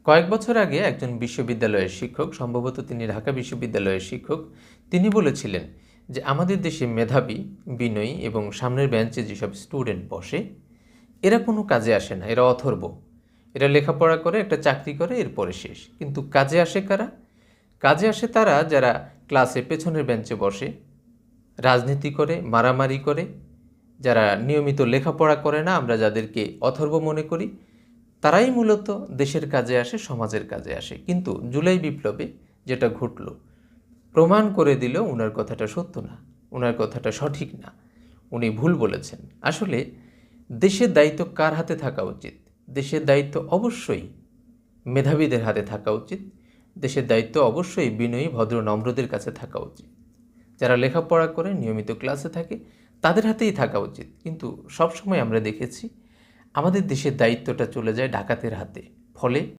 কয়েক বছর আগে একজন বিশ্ববিদ্যালয়ের শিক্ষক, সম্ভবত তিনি ঢাকা বিশ্ববিদ্যালয়ের শিক্ষক, তিনি বলেছিলেন যে আমাদের দেশে মেধাবী, বিনয়ী এবং সামনের বেঞ্চে যেসব স্টুডেন্ট বসে এরা কোনো কাজে আসে না, এরা অথর্ব। এরা লেখাপড়া করে, একটা চাকরি করে, এরপরে শেষ। কিন্তু কাজে আসে কারা? কাজে আসে তারা যারা ক্লাসে পেছনের বেঞ্চে বসে, রাজনীতি করে, মারামারি করে, যারা নিয়মিত লেখাপড়া করে না, আমরা যাদেরকে অথর্ব মনে করি, তারাই মূলত দেশের কাজে আসে, সমাজের কাজে আসে। কিন্তু জুলাই বিপ্লবে যেটা ঘটল প্রমাণ করে দিল ওনার কথাটা সত্য না, ওনার কথাটা সঠিক না, উনি ভুল বলেছেন। আসলে দেশের দায়িত্ব কার হাতে থাকা উচিত? দেশের দায়িত্ব অবশ্যই মেধাবীদের হাতে থাকা উচিত। দেশের দায়িত্ব অবশ্যই বিনয়ী, ভদ্র, নম্রদের কাছে থাকা উচিত। যারা লেখাপড়া করে, নিয়মিত ক্লাসে থাকে, তাদের হাতেই থাকা উচিত। কিন্তু সবসময় আমরা দেখেছি আমাদের দেশের দায়িত্বটা চলে যায় ডাকাতের হাতে। ফলে